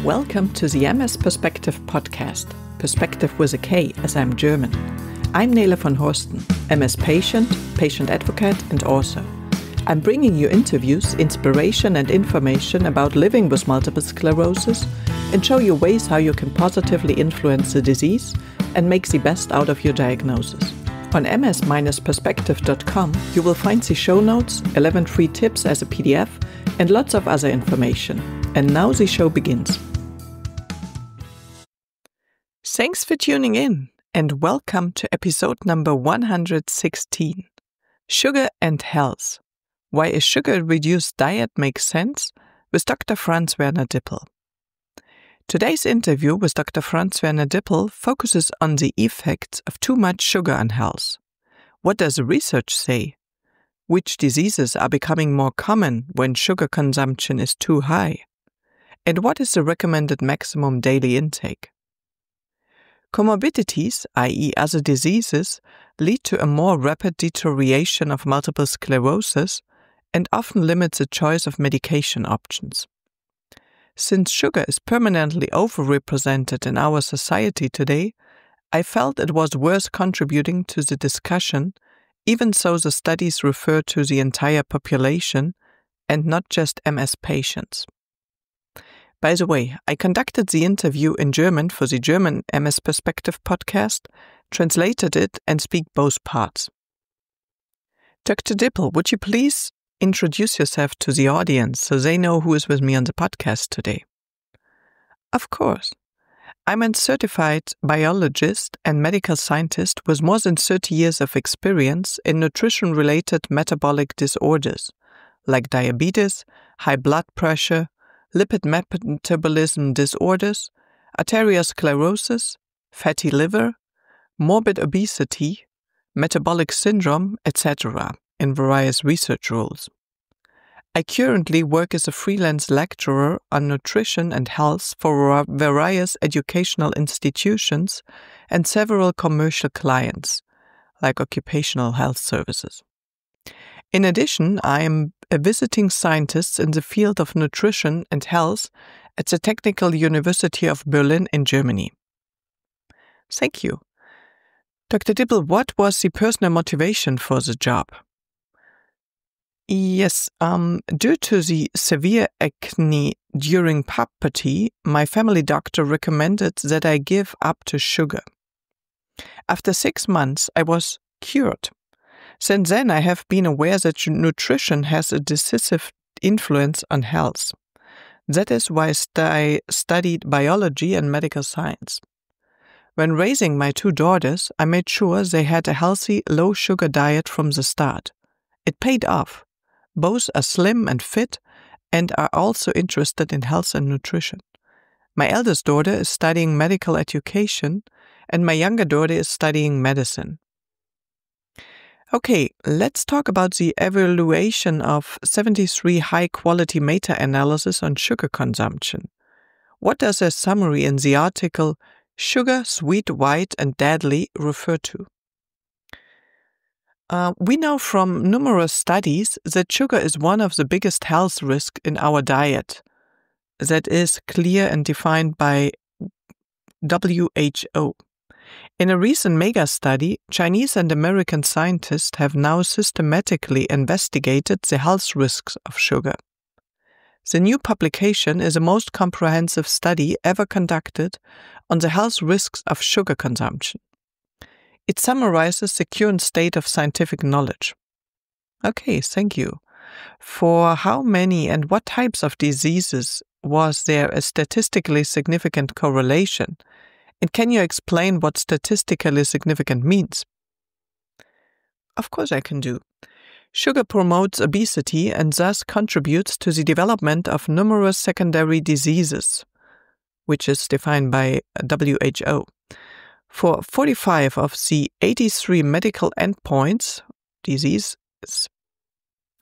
Welcome to the MS-Perspektive podcast, Perspective with a K as I'm German. I'm Nele von Horsten, MS patient, patient advocate and author. I'm bringing you interviews, inspiration and information about living with multiple sclerosis and show you ways how you can positively influence the disease and make the best out of your diagnosis. On ms-perspektive.com you will find the show notes, 11 free tips as a PDF and lots of other information. And now the show begins. Thanks for tuning in and welcome to episode number 116. Sugar and Health. Why a sugar-reduced diet makes sense with Dr. Franz-Werner Dippel. Today's interview with Dr. Franz-Werner Dippel focuses on the effects of too much sugar on health. What does the research say? Which diseases are becoming more common when sugar consumption is too high? And what is the recommended maximum daily intake? Comorbidities, i.e. other diseases, lead to a more rapid deterioration of multiple sclerosis and often limit the choice of medication options. Since sugar is permanently overrepresented in our society today, I felt it was worth contributing to the discussion, even though the studies refer to the entire population and not just MS patients. By the way, I conducted the interview in German for the German MS-Perspektive podcast, translated it and speak both parts. Dr. Dippel, would you please introduce yourself to the audience so they know who is with me on the podcast today? Of course. I'm a certified biologist and medical scientist with more than 30 years of experience in nutrition-related metabolic disorders like diabetes, high blood pressure, lipid metabolism disorders, arteriosclerosis, fatty liver, morbid obesity, metabolic syndrome, etc. in various research roles. I currently work as a freelance lecturer on nutrition and health for various educational institutions and several commercial clients, like occupational health services. In addition, I am a visiting scientist in the field of nutrition and health at the Technical University of Berlin in Germany. Thank you. Dr. Dippel, what was the personal motivation for the job? Yes, due to the severe acne during puberty, my family doctor recommended that I give up to sugar. After 6 months, I was cured. Since then, I have been aware that nutrition has a decisive influence on health. That is why I studied biology and medical science. When raising my 2 daughters, I made sure they had a healthy, low-sugar diet from the start. It paid off. Both are slim and fit and are also interested in health and nutrition. My eldest daughter is studying medical education and my younger daughter is studying medicine. Okay, let's talk about the evaluation of 73 high-quality meta-analyses on sugar consumption. What does a summary in the article "Sugar, Sweet, White and Deadly" refer to? We know from numerous studies that sugar is one of the biggest health risks in our diet. That is clear and defined by WHO. In a recent mega study, Chinese and American scientists have now systematically investigated the health risks of sugar. The new publication is the most comprehensive study ever conducted on the health risks of sugar consumption. It summarizes the current state of scientific knowledge. Okay, thank you. For how many and what types of diseases was there a statistically significant correlation? And can you explain what statistically significant means? Of course I can do. Sugar promotes obesity and thus contributes to the development of numerous secondary diseases, which is defined by WHO. For 45 of the 83 medical endpoints, diseases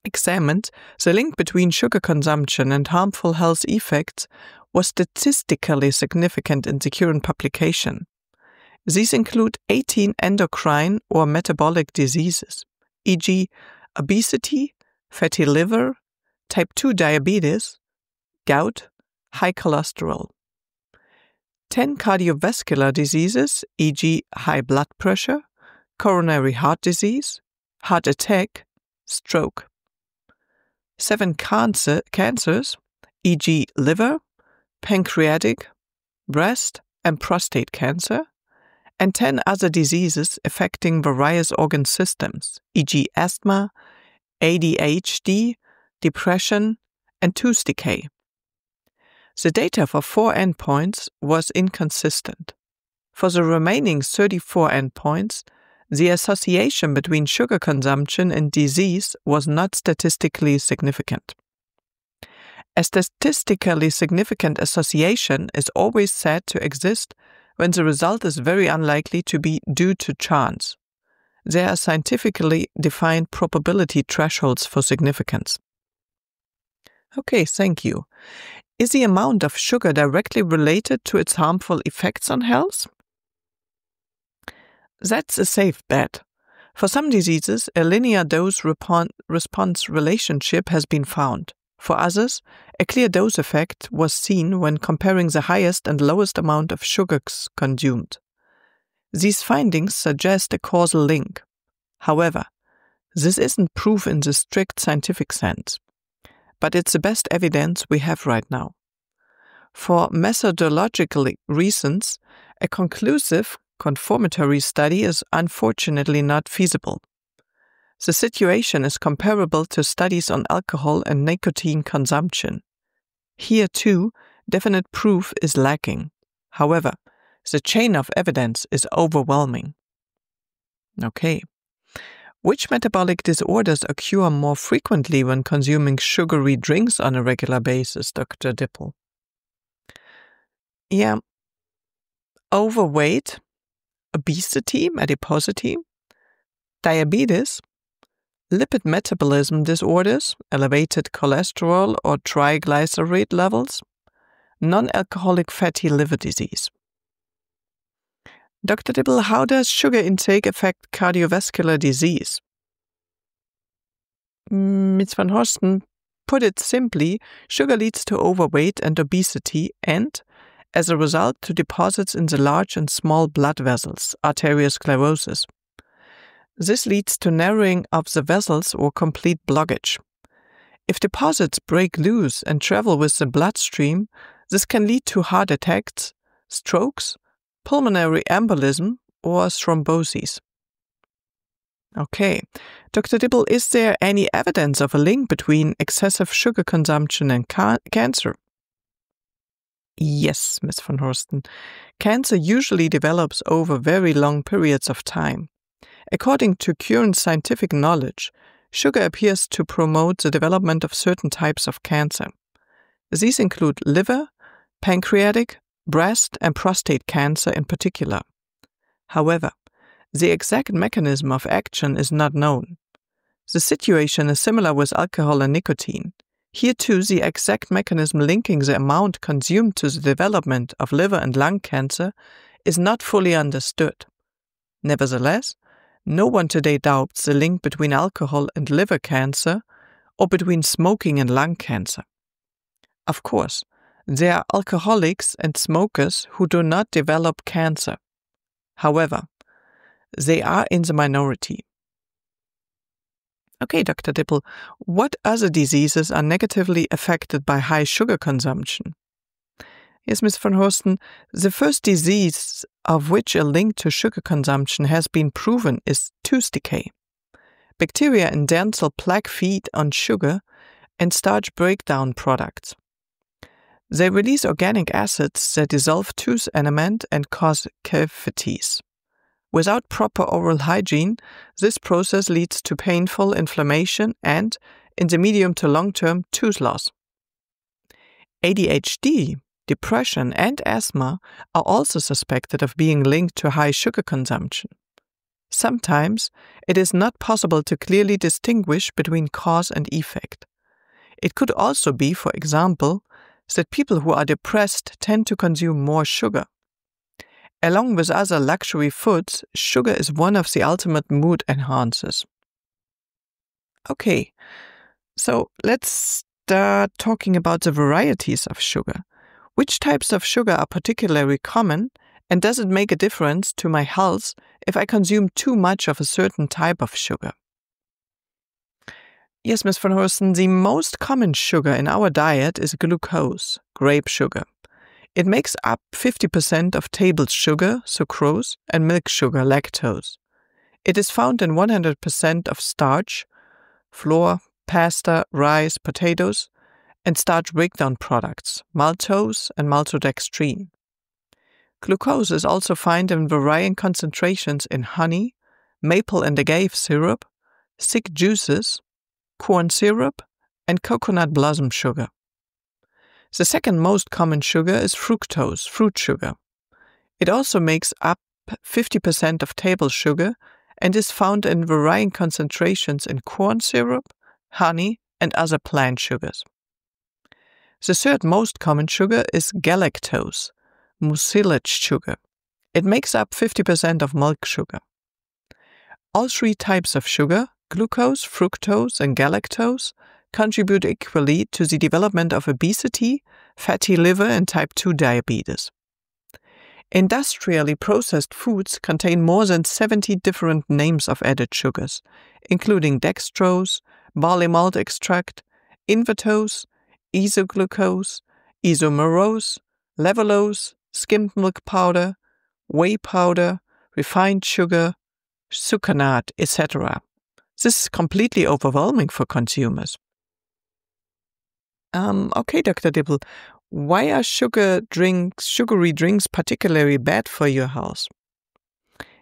examined, the link between sugar consumption and harmful health effects was statistically significant in the current publication. These include 18 endocrine or metabolic diseases, e.g. obesity, fatty liver, type 2 diabetes, gout, high cholesterol, 10 cardiovascular diseases, e.g. high blood pressure, coronary heart disease, heart attack, stroke. 7 cancers, e.g. liver, pancreatic, breast, and prostate cancer, and 10 other diseases affecting various organ systems, e.g. asthma, ADHD, depression, and tooth decay. The data for 4 endpoints was inconsistent. For the remaining 34 endpoints, the association between sugar consumption and disease was not statistically significant. A statistically significant association is always said to exist when the result is very unlikely to be due to chance. There are scientifically defined probability thresholds for significance. Okay, thank you. Is the amount of sugar directly related to its harmful effects on health? That's a safe bet. For some diseases, a linear dose-response relationship has been found. For others, a clear dose effect was seen when comparing the highest and lowest amount of sugars consumed. These findings suggest a causal link. However, this isn't proof in the strict scientific sense, but it's the best evidence we have right now. For methodological reasons, a conclusive confirmatory study is unfortunately not feasible. The situation is comparable to studies on alcohol and nicotine consumption. Here too, definite proof is lacking. However, the chain of evidence is overwhelming. Okay. Which metabolic disorders occur more frequently when consuming sugary drinks on a regular basis, Dr. Dippel? Yeah. Overweight, obesity, adiposity, diabetes, lipid metabolism disorders, elevated cholesterol or triglyceride levels, non-alcoholic fatty liver disease. Dr. Dippel, how does sugar intake affect cardiovascular disease? Ms. van Horsten, put it simply, sugar leads to overweight and obesity and, as a result, to deposits in the large and small blood vessels, arteriosclerosis. This leads to narrowing of the vessels or complete blockage. If deposits break loose and travel with the bloodstream, this can lead to heart attacks, strokes, pulmonary embolism, or thromboses. Okay. Dr. Dippel, is there any evidence of a link between excessive sugar consumption and cancer? Yes, Ms. van Horsten. Cancer usually develops over very long periods of time. According to current scientific knowledge, sugar appears to promote the development of certain types of cancer. These include liver, pancreatic, breast, and prostate cancer in particular. However, the exact mechanism of action is not known. The situation is similar with alcohol and nicotine. Here too, the exact mechanism linking the amount consumed to the development of liver and lung cancer is not fully understood. Nevertheless, no one today doubts the link between alcohol and liver cancer or between smoking and lung cancer. Of course, there are alcoholics and smokers who do not develop cancer. However, they are in the minority. Okay, Dr. Dippel, what other diseases are negatively affected by high sugar consumption? Yes, Ms. van Horsten, the first disease of which a link to sugar consumption has been proven is tooth decay. Bacteria in dental plaque feed on sugar and starch breakdown products. They release organic acids that dissolve tooth enamel and cause cavities. Without proper oral hygiene, this process leads to painful inflammation and, in the medium to long term, tooth loss. ADHD, depression, and asthma are also suspected of being linked to high sugar consumption. Sometimes it is not possible to clearly distinguish between cause and effect. It could also be, for example, that people who are depressed tend to consume more sugar. Along with other luxury foods, sugar is one of the ultimate mood enhancers. Okay, so let's start talking about the varieties of sugar. Which types of sugar are particularly common, and does it make a difference to my health if I consume too much of a certain type of sugar? Yes, Ms. van Horsten, the most common sugar in our diet is glucose, grape sugar. It makes up 50% of table sugar, sucrose, and milk sugar, lactose. It is found in 100% of starch, flour, pasta, rice, potatoes, and starch breakdown products, maltose and maltodextrin. Glucose is also found in varying concentrations in honey, maple and agave syrup, thick juices, corn syrup, and coconut blossom sugar. The second most common sugar is fructose, fruit sugar. It also makes up 50% of table sugar and is found in varying concentrations in corn syrup, honey, and other plant sugars. The third most common sugar is galactose, mucilage sugar. It makes up 50% of milk sugar. All three types of sugar, glucose, fructose, and galactose, contribute equally to the development of obesity, fatty liver, and type 2 diabetes. Industrially processed foods contain more than 70 different names of added sugars, including dextrose, barley malt extract, invertose, isoglucose, isomerose, levulose, skimmed milk powder, whey powder, refined sugar, succinate, etc. This is completely overwhelming for consumers. Okay, Dr. Dippel, why are sugary drinks particularly bad for your health?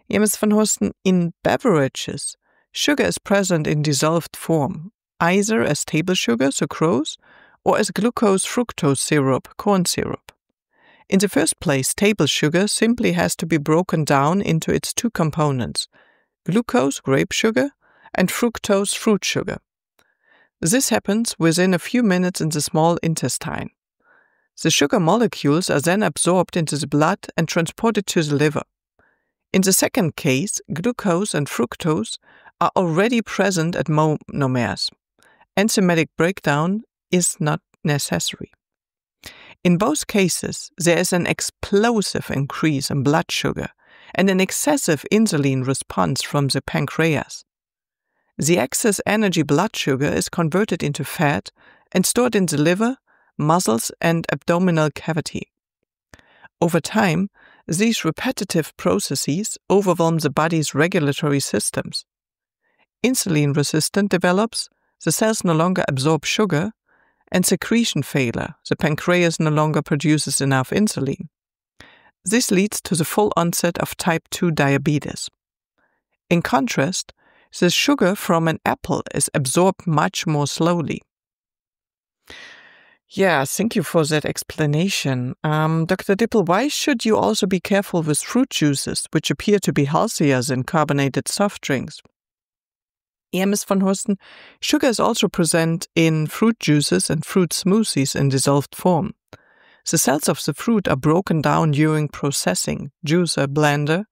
Yeah, Ms. van Horsten, in beverages, sugar is present in dissolved form, either as table sugar, sucrose, or as glucose fructose syrup, corn syrup. In the first place, table sugar simply has to be broken down into its two components, glucose, grape sugar, and fructose, fruit sugar. This happens within a few minutes in the small intestine. The sugar molecules are then absorbed into the blood and transported to the liver. In the second case, glucose and fructose are already present at monomers. Enzymatic breakdown is not necessary. In both cases, there is an explosive increase in blood sugar and an excessive insulin response from the pancreas. The excess energy blood sugar is converted into fat and stored in the liver, muscles, and abdominal cavity. Over time, these repetitive processes overwhelm the body's regulatory systems. Insulin resistance develops, the cells no longer absorb sugar, and secretion failure, the pancreas no longer produces enough insulin. This leads to the full onset of type 2 diabetes. In contrast, the sugar from an apple is absorbed much more slowly. Yeah, thank you for that explanation. Dr. Dippel, why should you also be careful with fruit juices, which appear to be healthier than carbonated soft drinks? Yeah, Ms. van Horsten, sugar is also present in fruit juices and fruit smoothies in dissolved form. The cells of the fruit are broken down during processing, juicer, blender,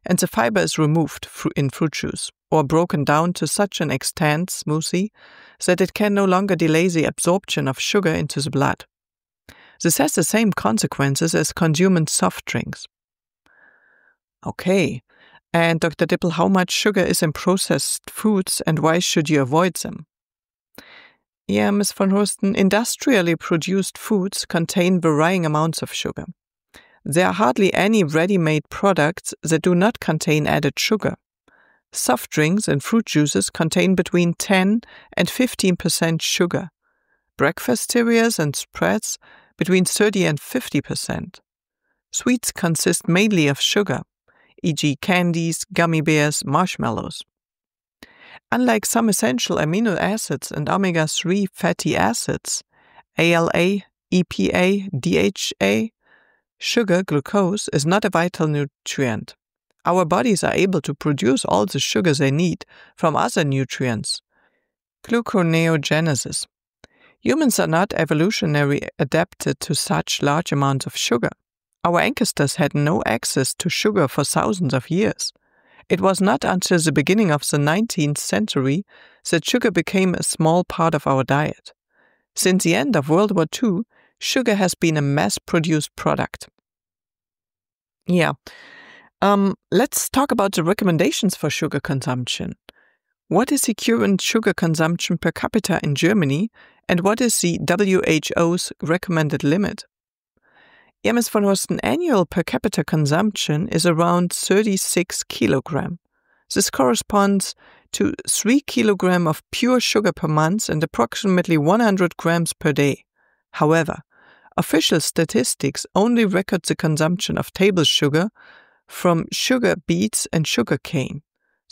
and the fiber is removed in fruit juice, or broken down to such an extent, smoothie, that it can no longer delay the absorption of sugar into the blood. This has the same consequences as consuming soft drinks. Okay, and Dr. Dippel, how much sugar is in processed foods and why should you avoid them? Yeah, Ms. van Horsten, industrially produced foods contain varying amounts of sugar. There are hardly any ready-made products that do not contain added sugar. Soft drinks and fruit juices contain between 10 and 15% sugar. Breakfast cereals and spreads between 30 and 50%. Sweets consist mainly of sugar, e.g. candies, gummy bears, marshmallows. Unlike some essential amino acids and omega-3 fatty acids, ALA, EPA, DHA, sugar, glucose, is not a vital nutrient. Our bodies are able to produce all the sugars they need from other nutrients. Gluconeogenesis. Humans are not evolutionarily adapted to such large amounts of sugar. Our ancestors had no access to sugar for thousands of years. It was not until the beginning of the 19th century that sugar became a small part of our diet. Since the end of World War II, sugar has been a mass-produced product. Let's talk about the recommendations for sugar consumption. What is the current sugar consumption per capita in Germany, and what is the WHO's recommended limit? MS von Horsten annual per capita consumption is around 36 kilogram. This corresponds to 3 kilogram of pure sugar per month and approximately 100 grams per day. However, official statistics only record the consumption of table sugar from sugar beets and sugar cane.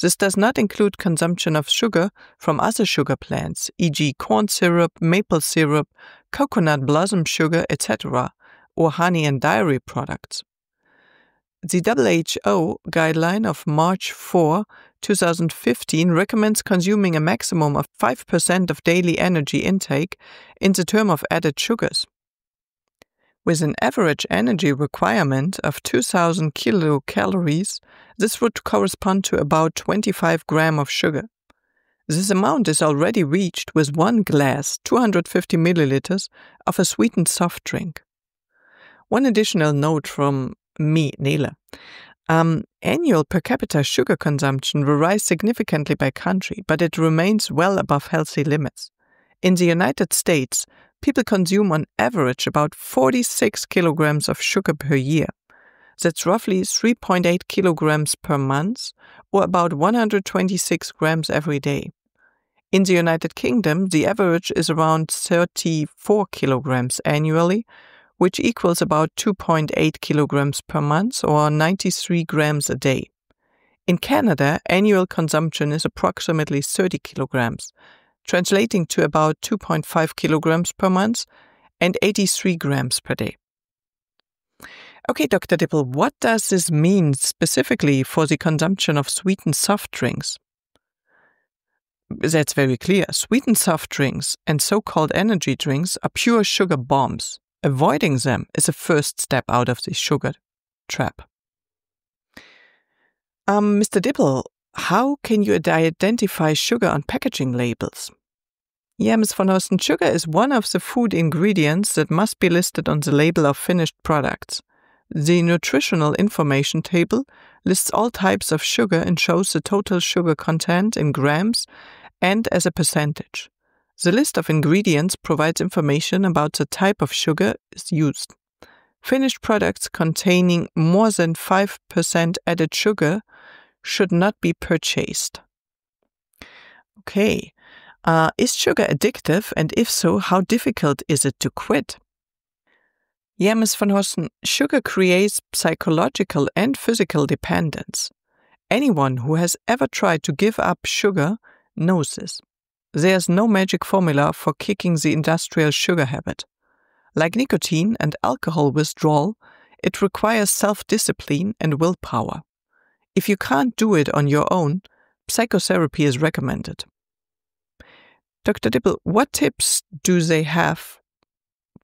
This does not include consumption of sugar from other sugar plants, e.g. corn syrup, maple syrup, coconut blossom sugar, etc., or honey and dairy products. The WHO guideline of March 4, 2015 recommends consuming a maximum of 5% of daily energy intake in the term of added sugars. With an average energy requirement of 2,000 kilocalories, this would correspond to about 25 grams of sugar. This amount is already reached with one glass, 250 milliliters, of a sweetened soft drink. One additional note from me, Nele. Annual per capita sugar consumption varies significantly by country, but it remains well above healthy limits. In the United States, people consume on average about 46 kilograms of sugar per year. That's roughly 3.8 kilograms per month, or about 126 grams every day. In the United Kingdom, the average is around 34 kilograms annually, which equals about 2.8 kilograms per month or 93 grams a day. In Canada, annual consumption is approximately 30 kilograms, translating to about 2.5 kilograms per month and 83 grams per day. Okay, Dr. Dippel, what does this mean specifically for the consumption of sweetened soft drinks? That's very clear. Sweetened soft drinks and so-called energy drinks are pure sugar bombs. Avoiding them is a first step out of the sugar trap. Mr. Dippel, how can you identify sugar on packaging labels? Yeah, Ms. von Horsten, sugar is one of the food ingredients that must be listed on the label of finished products. The nutritional information table lists all types of sugar and shows the total sugar content in grams and as a percentage. The list of ingredients provides information about the type of sugar used. Finished products containing more than 5% added sugar should not be purchased. Okay, is sugar addictive, and if so, how difficult is it to quit? Yeah, Ms. von Horsten, sugar creates psychological and physical dependence. Anyone who has ever tried to give up sugar knows this. There's no magic formula for kicking the industrial sugar habit. Like nicotine and alcohol withdrawal, it requires self-discipline and willpower. If you can't do it on your own, psychotherapy is recommended. Dr. Dippel, what tips do they have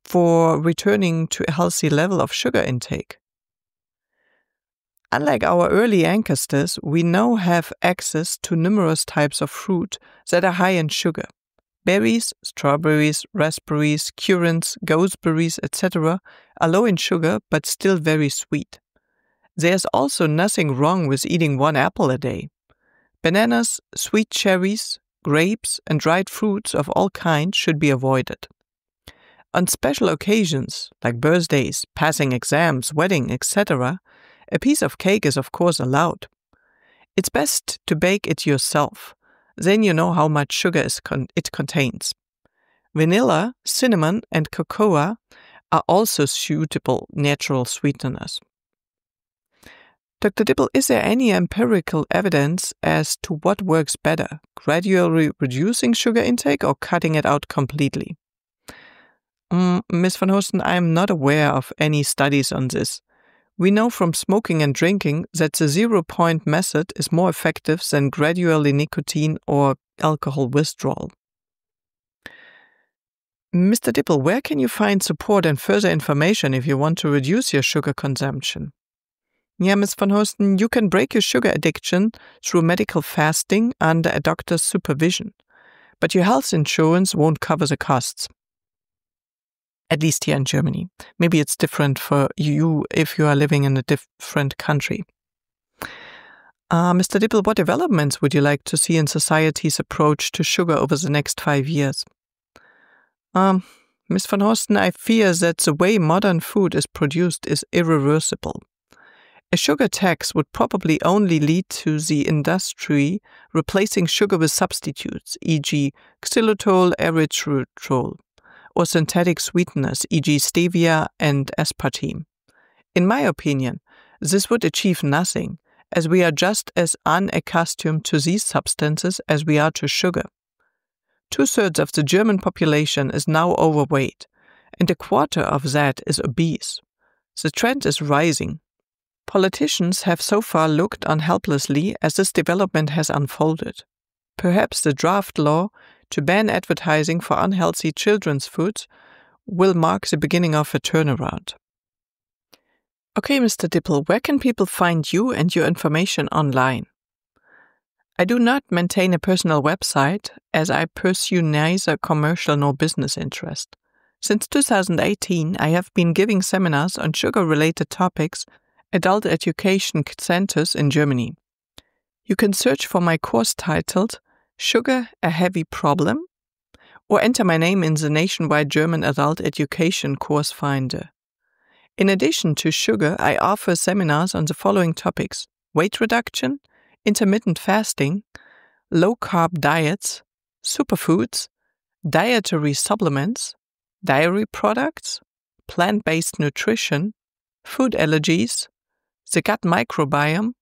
for returning to a healthy level of sugar intake? Unlike our early ancestors, we now have access to numerous types of fruit that are high in sugar. Berries, strawberries, raspberries, currants, gooseberries, etc. are low in sugar but still very sweet. There's also nothing wrong with eating one apple a day. Bananas, sweet cherries, grapes, and dried fruits of all kinds should be avoided. On special occasions, like birthdays, passing exams, wedding, etc., a piece of cake is of course allowed. It's best to bake it yourself. Then you know how much sugar it contains. Vanilla, cinnamon, and cocoa are also suitable natural sweeteners. Dr. Dippel, is there any empirical evidence as to what works better, gradually reducing sugar intake or cutting it out completely? Ms. von Horsten, I am not aware of any studies on this. We know from smoking and drinking that the 0-point method is more effective than gradually nicotine or alcohol withdrawal. Mr. Dippel, where can you find support and further information if you want to reduce your sugar consumption? Yeah, Ms. von Horsten, you can break your sugar addiction through medical fasting under a doctor's supervision, but your health insurance won't cover the costs. at least here in Germany. Maybe it's different for you if you are living in a different country. Mr. Dippel, what developments would you like to see in society's approach to sugar over the next 5 years? Ms. van Horsten, I fear that the way modern food is produced is irreversible. A sugar tax would probably only lead to the industry replacing sugar with substitutes, e.g. xylitol, erythritol, or synthetic sweeteners, e.g. stevia and aspartame. In my opinion, this would achieve nothing, as we are just as unaccustomed to these substances as we are to sugar. 2/3 of the German population is now overweight, and 1/4 of that is obese. The trend is rising. Politicians have so far looked on helplessly as this development has unfolded. Perhaps the draft law to ban advertising for unhealthy children's foods will mark the beginning of a turnaround. Okay, Mr. Dippel, where can people find you and your information online? I do not maintain a personal website, as I pursue neither commercial nor business interest. Since 2018, I have been giving seminars on sugar-related topics at adult education centers in Germany. You can search for my course titled Sugar, a Heavy Problem, or enter my name in the nationwide German adult education course finder. In addition to sugar, I offer seminars on the following topics: weight reduction, intermittent fasting, low-carb diets, superfoods, dietary supplements, dairy products, plant-based nutrition, food allergies, the gut microbiome,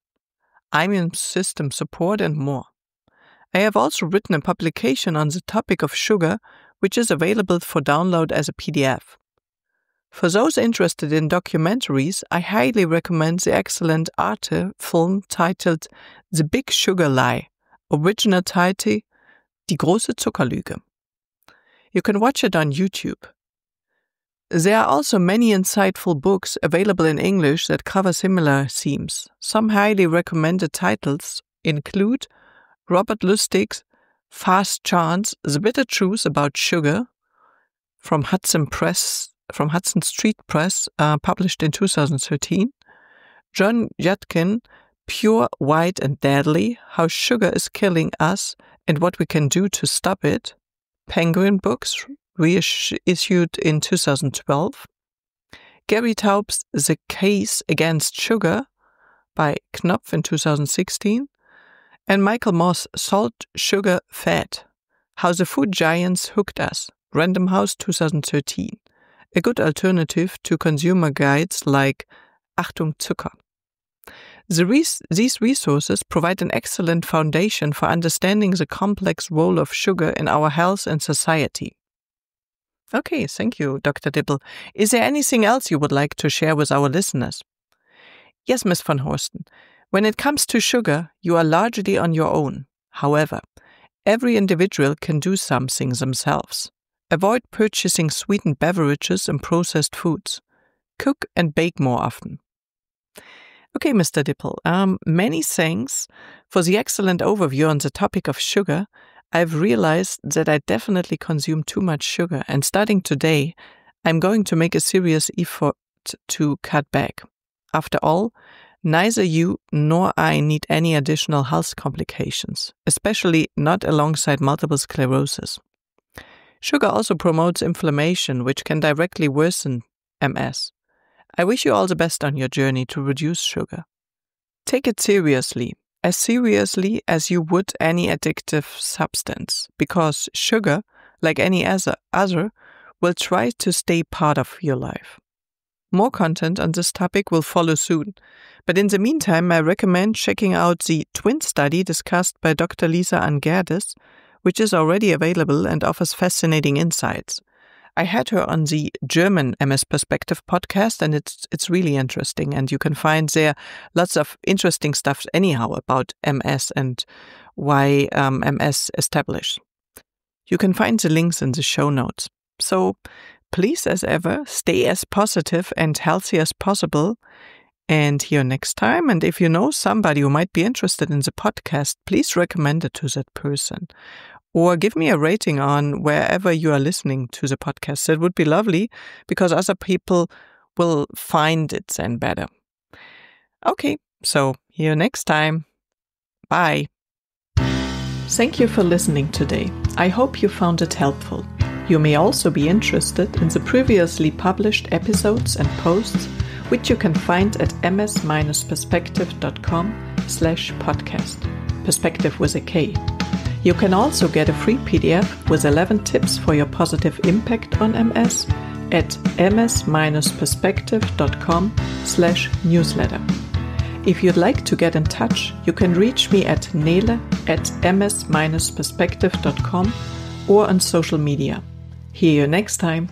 immune system support, and more. I have also written a publication on the topic of sugar, which is available for download as a PDF. For those interested in documentaries, I highly recommend the excellent Arte film titled The Big Sugar Lie, original title Die große Zuckerlüge. You can watch it on YouTube. There are also many insightful books available in English that cover similar themes. Some highly recommended titles include Robert Lustig's Fast Chance, The Bitter Truth About Sugar, from Hudson Street Press, published in 2013. John Yudkin, Pure, White and Deadly, How Sugar is Killing Us and What We Can Do to Stop It, Penguin Books, reissued in 2012. Gary Taub's The Case Against Sugar, by Knopf in 2016. And Michael Moss' Salt, Sugar, Fat, How the Food Giants Hooked Us, Random House 2013. A good alternative to consumer guides like Achtung Zucker. These resources provide an excellent foundation for understanding the complex role of sugar in our health and society. Okay, thank you, Dr. Dippel. Is there anything else you would like to share with our listeners? Yes, Ms. van Horsten. When it comes to sugar, you are largely on your own. However, every individual can do something themselves. Avoid purchasing sweetened beverages and processed foods. Cook and bake more often. Okay, Mr. Dippel, many thanks for the excellent overview on the topic of sugar. I've realized that I definitely consume too much sugar, and starting today, I'm going to make a serious effort to cut back. After all, neither you nor I need any additional health complications, especially not alongside multiple sclerosis. Sugar also promotes inflammation, which can directly worsen MS. I wish you all the best on your journey to reduce sugar. Take it seriously as you would any addictive substance, because sugar, like any other, will try to stay part of your life. More content on this topic will follow soon, but in the meantime, I recommend checking out the twin study discussed by Dr. Lisa Angerdes, which is already available and offers fascinating insights. I had her on the German MS-Perspektive podcast, and it's really interesting, and you can find there lots of interesting stuff anyhow about MS and why MS established. You can find the links in the show notes. So please, as ever, stay as positive and healthy as possible. And here next time, and if you know somebody who might be interested in the podcast, please recommend it to that person. or give me a rating on wherever you are listening to the podcast. It would be lovely because other people will find it then better. Okay, so see you next time. Bye. Thank you for listening today. I hope you found it helpful. You may also be interested in the previously published episodes and posts, which you can find at ms-perspektive.com/podcast. Perspective with a K. You can also get a free PDF with 11 tips for your positive impact on MS at ms-perspektive.com/newsletter. If you'd like to get in touch, you can reach me at nele@ms-perspektive.com or on social media. See you next time.